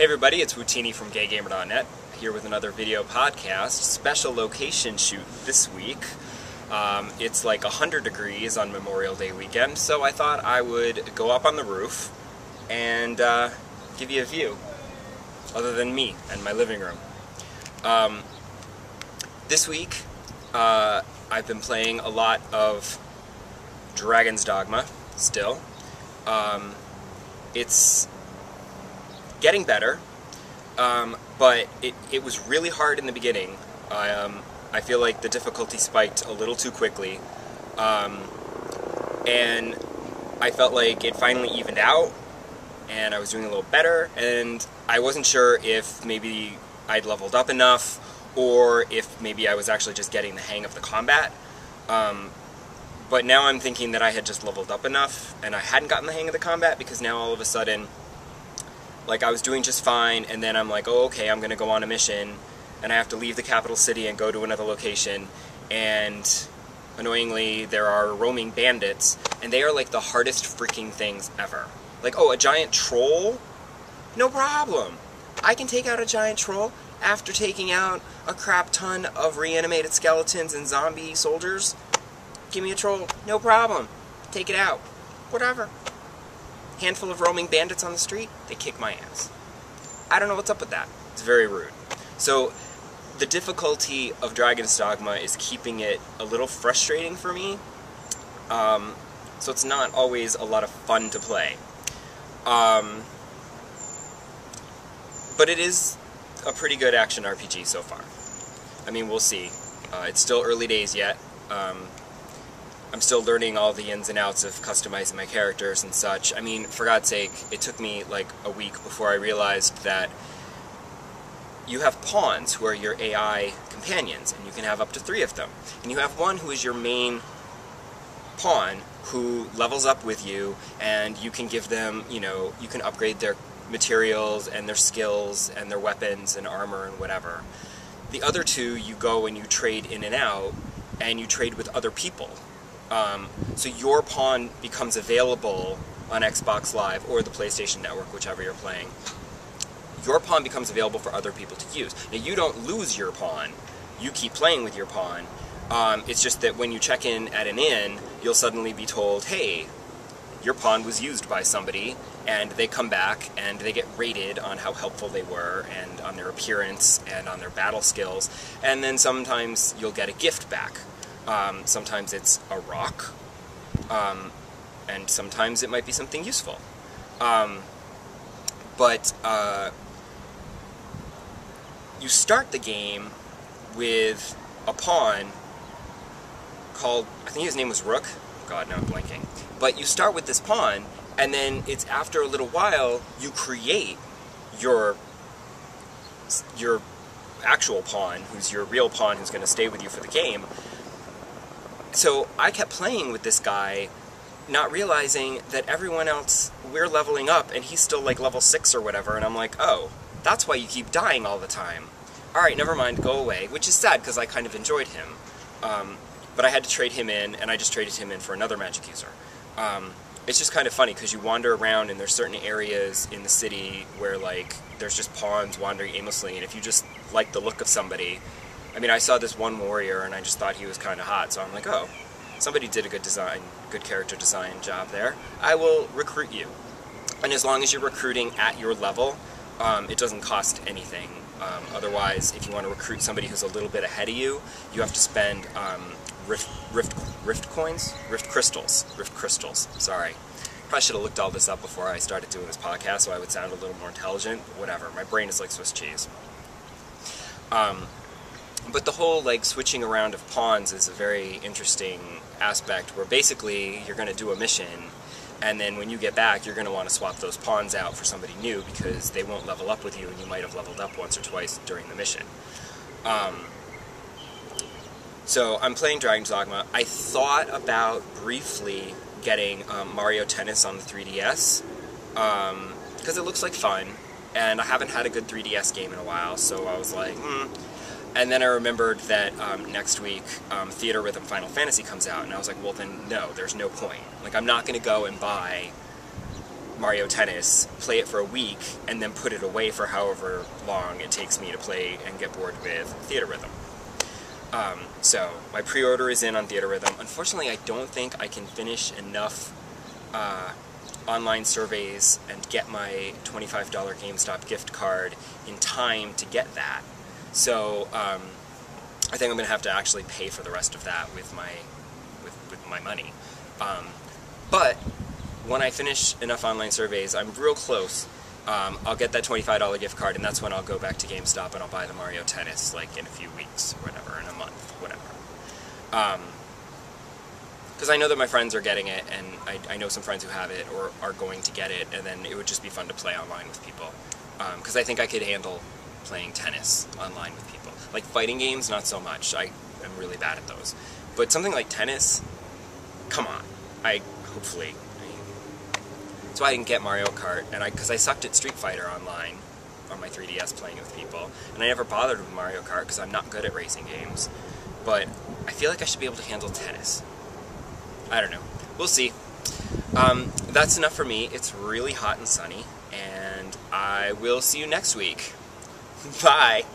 everybody, it's Wootini from GayGamer.net, here with another video podcast. Special location shoot this week. It's like 100 degrees on Memorial Day weekend, so I thought I would go up on the roof and give you a view, other than me and my living room. This week, I've been playing a lot of Dragon's Dogma, still. It's getting better, but it was really hard in the beginning. I feel like the difficulty spiked a little too quickly, and I felt like it finally evened out, and I was doing a little better, and I wasn't sure if maybe I'd leveled up enough, or if maybe I was actually just getting the hang of the combat. But now I'm thinking that I had just leveled up enough, and I hadn't gotten the hang of the combat, because now all of a sudden, like, I was doing just fine, and then I'm like, oh, okay, I'm gonna go on a mission, and I have to leave the capital city and go to another location, and annoyingly, there are roaming bandits, and they are like the hardest freaking things ever. Like, oh, a giant troll? No problem. I can take out a giant troll after taking out a crap ton of reanimated skeletons and zombie soldiers. Give me a troll, no problem. Take it out. Whatever. Handful of roaming bandits on the street, they kick my ass. I don't know what's up with that. It's very rude. So, the difficulty of Dragon's Dogma is keeping it a little frustrating for me. So it's not always a lot of fun to play. But it is a pretty good action RPG so far. I mean, we'll see. It's still early days yet. I'm still learning all the ins and outs of customizing my characters and such. I mean, for God's sake, it took me like a week before I realized that you have pawns who are your AI companions, and you can have up to 3 of them. And you have one who is your main pawn who levels up with you, and you can give them, you know, you can upgrade their materials and their skills and their weapons and armor and whatever. The other 2, you go and you trade in and out, and you trade with other people. So your pawn becomes available on Xbox Live or the PlayStation Network, whichever you're playing. Your pawn becomes available for other people to use. Now, you don't lose your pawn. You keep playing with your pawn. It's just that when you check in at an inn, you'll suddenly be told, hey, your pawn was used by somebody, and they come back and they get rated on how helpful they were, and on their appearance, and on their battle skills, and then sometimes you'll get a gift back. Sometimes it's a rock, and sometimes it might be something useful. But you start the game with a pawn called, I think his name was Rook. God, now I'm blanking. But you start with this pawn, and then it's after a little while you create your actual pawn, who's your real pawn, who's going to stay with you for the game. So I kept playing with this guy, not realizing that everyone else, we're leveling up, and he's still like level 6 or whatever, and I'm like, oh, that's why you keep dying all the time. Alright, never mind, go away, which is sad, because I kind of enjoyed him. But I had to trade him in, and I just traded him in for another magic user. It's just kind of funny, because you wander around, and there's certain areas in the city where, like, there's just pawns wandering aimlessly, and if you just like the look of somebody, I mean, I saw this one warrior, and I just thought he was kind of hot, so I'm like, oh, somebody did a good character design job there. I will recruit you. And as long as you're recruiting at your level, it doesn't cost anything. Otherwise, if you want to recruit somebody who's a little bit ahead of you, you have to spend rift crystals, sorry. Probably should have looked all this up before I started doing this podcast, so I would sound a little more intelligent. Whatever, my brain is like Swiss cheese. But the whole, like, switching around of pawns is a very interesting aspect, where basically you're going to do a mission, and then when you get back, you're going to want to swap those pawns out for somebody new, because they won't level up with you, and you might have leveled up once or twice during the mission. So I'm playing Dragon's Dogma. I thought about briefly getting Mario Tennis on the 3DS, because it looks like fun, and I haven't had a good 3DS game in a while, so I was like, And then I remembered that next week, Theater Rhythm Final Fantasy comes out, and I was like, well then, no, there's no point. Like, I'm not going to go and buy Mario Tennis, play it for a week, and then put it away for however long it takes me to play and get bored with Theater Rhythm. So my pre-order is in on Theater Rhythm. Unfortunately, I don't think I can finish enough online surveys and get my $25 GameStop gift card in time to get that. So I think I'm going to have to actually pay for the rest of that with my money. But when I finish enough online surveys, I'm real close. I'll get that $25 gift card, and that's when I'll go back to GameStop and I'll buy the Mario Tennis, like in a few weeks, or whatever, in a month, whatever. Because I know that my friends are getting it, and I know some friends who have it or are going to get it, and then it would just be fun to play online with people. Because I think I could handle playing tennis online with people. Like fighting games, not so much. I am really bad at those. But something like tennis, come on. Hopefully. That's why I didn't get Mario Kart, and because I sucked at Street Fighter online on my 3DS playing with people, and I never bothered with Mario Kart because I'm not good at racing games. But I feel like I should be able to handle tennis. I don't know. We'll see. That's enough for me. It's really hot and sunny, and I will see you next week. Bye!